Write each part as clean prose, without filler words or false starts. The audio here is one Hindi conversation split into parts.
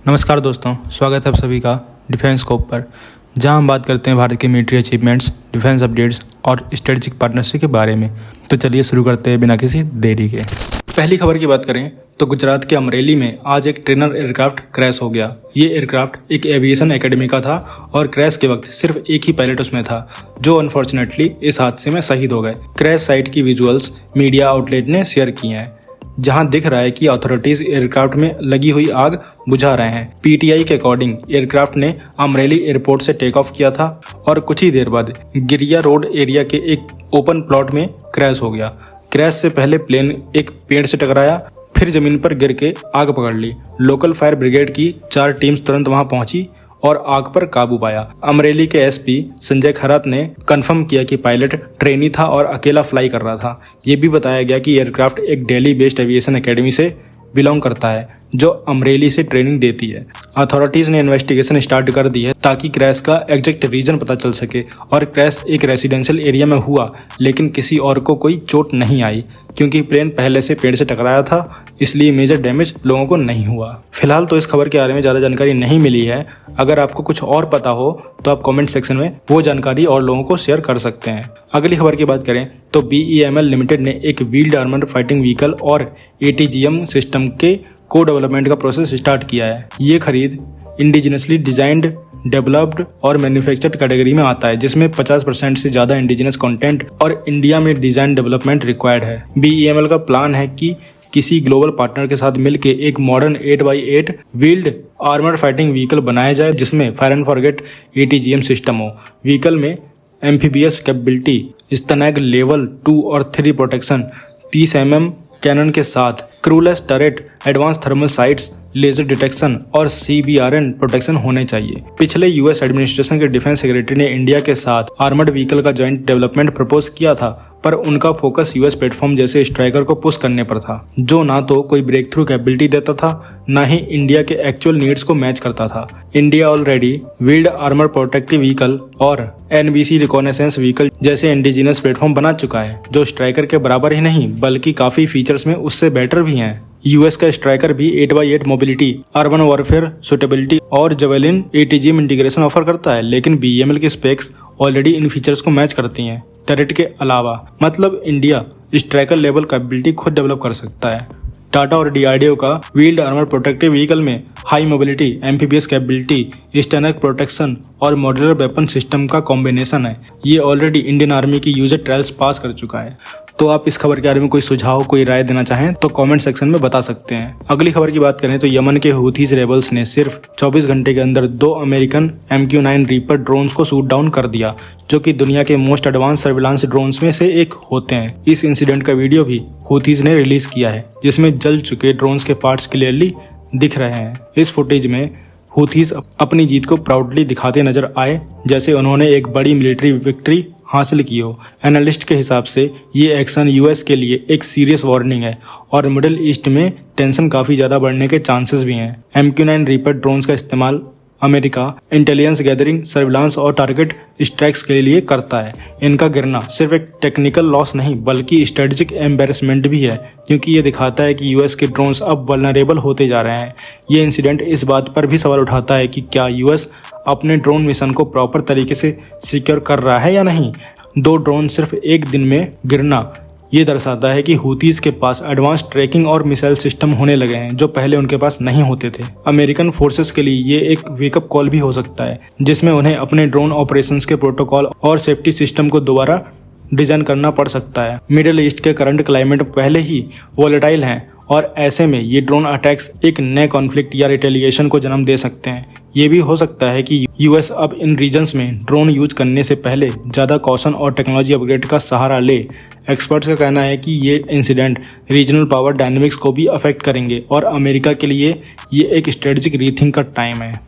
नमस्कार दोस्तों, स्वागत है आप सभी का डिफेंस स्कोप पर, जहां हम बात करते हैं भारत के मिलिट्री अचीवमेंट्स, डिफेंस अपडेट्स और स्ट्रेटेजिक पार्टनरशिप के बारे में। तो चलिए शुरू करते हैं बिना किसी देरी के। पहली खबर की बात करें तो गुजरात के अमरेली में आज एक ट्रेनर एयरक्राफ्ट क्रैश हो गया। ये एयरक्राफ्ट एक एविएशन एकेडमी का था और क्रैश के वक्त सिर्फ एक ही पायलट उसमें था, जो अनफॉर्चुनेटली इस हादसे में शहीद हो गए। क्रैश साइट की विजुअल्स मीडिया आउटलेट ने शेयर की हैं, जहां दिख रहा है कि अथॉरिटीज एयरक्राफ्ट में लगी हुई आग बुझा रहे हैं। पीटीआई के अकॉर्डिंग एयरक्राफ्ट ने अमरेली एयरपोर्ट से टेक ऑफ किया था और कुछ ही देर बाद गिरिया रोड एरिया के एक ओपन प्लॉट में क्रैश हो गया। क्रैश से पहले प्लेन एक पेड़ से टकराया, फिर जमीन पर गिर के आग पकड़ ली। लोकल फायर ब्रिगेड की 4 टीम्स तुरंत वहां पहुंची और आग पर काबू पाया। अमरेली के एसपी संजय खरात ने कंफर्म किया कि पायलट ट्रेनी था और अकेला फ्लाई कर रहा था। ये भी बताया गया कि एयरक्राफ्ट एक दिल्ली बेस्ड एविएशन एकेडमी से बिलोंग करता है, जो अमरेली से ट्रेनिंग देती है। अथॉरिटीज ने इन्वेस्टिगेशन स्टार्ट कर दी है ताकि क्रैश का एग्जैक्ट रीजन पता चल सके। और क्रैश एक रेसिडेंशियल एरिया में हुआ, लेकिन किसी और को कोई चोट नहीं आई क्योंकि प्लेन पहले से पेड़ से टकराया था, इसलिए मेजर डैमेज लोगों को नहीं हुआ। फिलहाल तो इस खबर के बारे में ज़्यादा जानकारी नहीं मिली है। अगर आपको कुछ और पता हो तो आप कमेंट सेक्शन में वो जानकारी और लोगों को शेयर कर सकते हैं। अगली खबर की बात करें तो BEML लिमिटेड ने एक व्हील्ड आर्मर्ड फाइटिंग व्हीकल और ATGM सिस्टम के को डेवलपमेंट का प्रोसेस स्टार्ट किया है। ये खरीद इंडिजिनसली डिजाइंड, डेवलप्ड और मैन्युफैक्चर्ड कैटेगरी में आता है, जिसमें 50% से ज़्यादा इंडिजिनस कंटेंट और इंडिया में डिजाइन डेवलपमेंट रिक्वायर्ड है। BEML का प्लान है कि किसी ग्लोबल पार्टनर के साथ मिलकर एक modern 8x8 wheeled armour fighting vehicle बनाया जाए, जिसमें fire and forget ATGM system हो। व्हीकल में एम्फीबियस कैपेबिलिटी, स्तनैग लेवल 2 और 3 प्रोटेक्शन, 30 mm कैनन के साथ क्रूलेस turret, advance thermal sights, laser detection और CBRN प्रोटेक्शन होने चाहिए। पिछले US एडमिनिस्ट्रेशन के डिफेंस सेक्रेटरी ने इंडिया के साथ आर्मर्ड व्हीकल का जॉइंट डेवलपमेंट प्रपोज किया था, पर उनका फोकस US प्लेटफॉर्म जैसे स्ट्राइकर को पुश करने पर था, जो ना तो कोई ब्रेक थ्रू कैपेबिलिटी देता था, ना ही इंडिया के एक्चुअल नीड्स को मैच करता था। India already wheeled armour protective vehicle और NBC रिकॉनेसेंस व्हीकल जैसे इंडिजिनस प्लेटफॉर्म बना चुका है, जो स्ट्राइकर के बराबर ही नहीं बल्कि काफी फीचर्स में उससे बेटर भी हैं। US का स्ट्राइकर भी 8x8 mobility, urban warfare suitability और जेवेलिन ATGM इंटीग्रेशन ऑफर करता है, लेकिन BEML की स्पेक्स ऑलरेडी इन फीचर्स को मैच करती हैं। टरेट के अलावा मतलब इंडिया स्ट्राइकर लेवल कैपेबिलिटी खुद डेवलप कर सकता है। टाटा और DRDO का व्हील्ड आर्मर प्रोटेक्टिव व्हीकल में high mobility, amphibious capability, STANAG protection और मॉड्यूलर वेपन सिस्टम का कॉम्बिनेशन है। ये ऑलरेडी इंडियन आर्मी की यूजर ट्रायल्स पास कर चुका है। तो आप इस खबर के बारे में कोई सुझाव, कोई राय देना चाहें तो कमेंट सेक्शन में बता सकते हैं। अगली खबर की बात करें तो यमन के हूथीज रेबल्स ने सिर्फ 24 घंटे के अंदर 2 अमेरिकन MQ-9 रीपर ड्रोन्स को शूट डाउन कर दिया, जो कि दुनिया के मोस्ट एडवांस सर्विलांस ड्रोन्स में से एक होते हैं। इस इंसिडेंट का वीडियो भी हूथीज ने रिलीज किया है, जिसमें जल चुके ड्रोन्स के पार्ट्स क्लियरली दिख रहे हैं। इस फुटेज में हूथीज अपनी जीत को प्राउडली दिखाते नजर आए, जैसे उन्होंने एक बड़ी मिलिट्री विक्ट्री हासिल की हो। एनालिस्ट के हिसाब से ये एक्शन US के लिए एक सीरियस वार्निंग है और मिडिल ईस्ट में टेंशन काफ़ी ज़्यादा बढ़ने के चांसेस भी हैं। MQ-9 रीपर ड्रोन्स का इस्तेमाल अमेरिका इंटेलिजेंस गैदरिंग, सर्विलांस और टारगेट स्ट्राइक्स के लिए करता है। इनका गिरना सिर्फ एक टेक्निकल लॉस नहीं बल्कि स्ट्रेटेजिक एम्बेरसमेंट भी है, क्योंकि ये दिखाता है कि US के ड्रोन्स अब वल्नरेबल होते जा रहे हैं। ये इंसिडेंट इस बात पर भी सवाल उठाता है कि क्या US अपने ड्रोन मिशन को प्रॉपर तरीके से सिक्योर कर रहा है या नहीं। 2 ड्रोन सिर्फ एक दिन में गिरना ये दर्शाता है कि हूथीज के पास एडवांस ट्रैकिंग और मिसाइल सिस्टम होने लगे हैं, जो पहले उनके पास नहीं होते थे। अमेरिकन फोर्सेस के लिए ये एक वेकअप कॉल भी हो सकता है, जिसमें उन्हें अपने ड्रोन ऑपरेशंस के प्रोटोकॉल और सेफ्टी सिस्टम को दोबारा डिजाइन करना पड़ सकता है। मिडिल ईस्ट के करंट क्लाइमेट पहले ही वोलेटाइल हैं और ऐसे में ये ड्रोन अटैक्स एक नए कॉन्फ्लिक्ट या रिटेलिएशन को जन्म दे सकते हैं। ये भी हो सकता है कि US अब इन रीजन्स में ड्रोन यूज करने से पहले ज़्यादा कॉशन और टेक्नोलॉजी अपग्रेड का सहारा ले। एक्सपर्ट्स का कहना है कि ये इंसिडेंट रीजनल पावर डायनेमिक्स को भी अफेक्ट करेंगे और अमेरिका के लिए ये एक स्ट्रेटेजिक रीथिंक का टाइम है।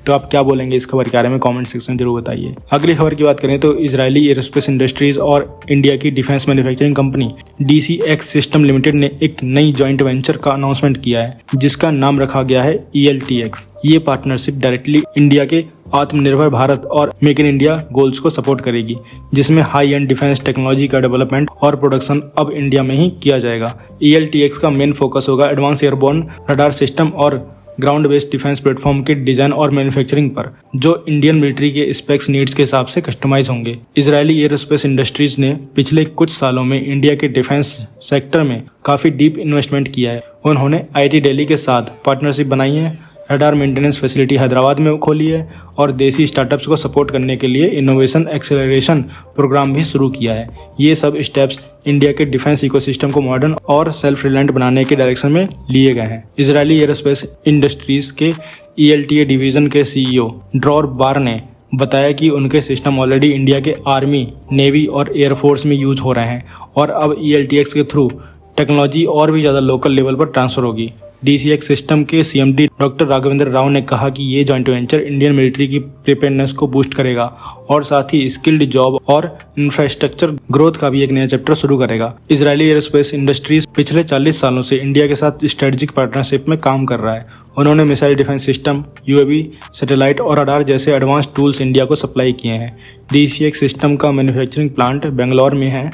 तो आप क्या बोलेंगे इस खबर के बारे में कमेंट सेक्शन में जरूर बताइए। अगली खबर की बात करें तो इजरायली एरोस्पेस इंडस्ट्रीज और इंडिया की defence manufacturing company DCX system limited ने एक नई जॉइंट वेंचर का अनाउंसमेंट किया है, जिसका नाम रखा गया है ELTX। ये पार्टनरशिप डायरेक्टली इंडिया के आत्मनिर्भर भारत और मेक इन इंडिया गोल्स को सपोर्ट करेगी, जिसमें हाई एंड डिफेंस टेक्नोलॉजी का डेवलपमेंट और प्रोडक्शन अब इंडिया में ही किया जाएगा। ELTX का मेन फोकस होगा एडवांस एयरबोर्न रडार सिस्टम और ग्राउंड बेस्ड डिफेंस प्लेटफॉर्म के डिजाइन और मैन्युफैक्चरिंग पर, जो इंडियन मिलिट्री के स्पेक्स नीड्स के हिसाब से कस्टमाइज होंगे। इजरायली एयरोस्पेस इंडस्ट्रीज ने पिछले कुछ सालों में इंडिया के डिफेंस सेक्टर में काफी डीप इन्वेस्टमेंट किया है। उन्होंने IIT दिल्ली के साथ पार्टनरशिप बनाई है, रडार मेंटेनेंस फैसिलिटी हैदराबाद में खोली है और देसी स्टार्टअप्स को सपोर्ट करने के लिए इनोवेशन एक्सेलरेशन प्रोग्राम भी शुरू किया है। ये सब स्टेप्स इंडिया के डिफेंस इकोसिस्टम को मॉडर्न और सेल्फ रिलायंट बनाने के डायरेक्शन में लिए गए हैं। इजरायली एयरोस्पेस इंडस्ट्रीज के ELTA डिवीजन के CEO ड्रॉर बार ने बताया कि उनके सिस्टम ऑलरेडी इंडिया के आर्मी, नेवी और एयरफोर्स में यूज हो रहे हैं और अब ELTX के थ्रू टेक्नोलॉजी और भी ज़्यादा लोकल लेवल पर ट्रांसफर होगी। DCX सिस्टम के CMD डॉक्टर राघवेंद्र राव ने कहा कि ये जॉइंट वेंचर इंडियन मिलिट्री की प्रिपेयरनेस को बूस्ट करेगा और साथ ही स्किल्ड जॉब और इंफ्रास्ट्रक्चर ग्रोथ का भी एक नया चैप्टर शुरू करेगा। इजरायली एयरोस्पेस इंडस्ट्रीज पिछले 40 सालों से इंडिया के साथ स्ट्रेटेजिक पार्टनरशिप में काम कर रहा है। उन्होंने missile defence system, UAV, satellite और रडार जैसे एडवांस टूल्स इंडिया को सप्लाई किए हैं। DCX सिस्टम का मैन्युफैक्चरिंग प्लांट बेंगलोर में है,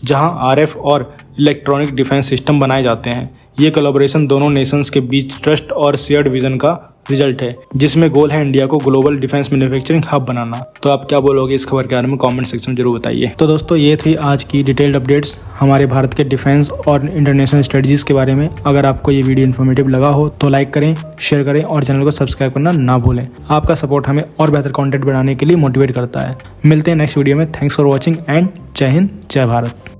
जहां RF और इलेक्ट्रॉनिक डिफेंस सिस्टम बनाए जाते हैं। ये कोलैबोरेशन दोनों नेशंस के बीच ट्रस्ट और शेयर्ड विजन का रिजल्ट है, जिसमें गोल है इंडिया को ग्लोबल डिफेंस मैन्युफैक्चरिंग हब बनाना। तो आप क्या बोलोगे इस खबर के बारे में कमेंट सेक्शन में जरूर बताइए। तो दोस्तों, ये थी आज की डिटेल्ड अपडेट्स हमारे भारत के डिफेंस और इंटरनेशनल स्ट्रेटजीज के बारे में। अगर आपको ये वीडियो इन्फॉर्मेटिव लगा हो तो लाइक करें, शेयर करें और चैनल को सब्सक्राइब करना ना भूलें। आपका सपोर्ट हमें और बेहतर कंटेंट बनाने के लिए मोटिवेट करता है। मिलते हैं नेक्स्ट वीडियो में। थैंक्स फॉर वॉचिंग एंड जय हिंद, जय भारत।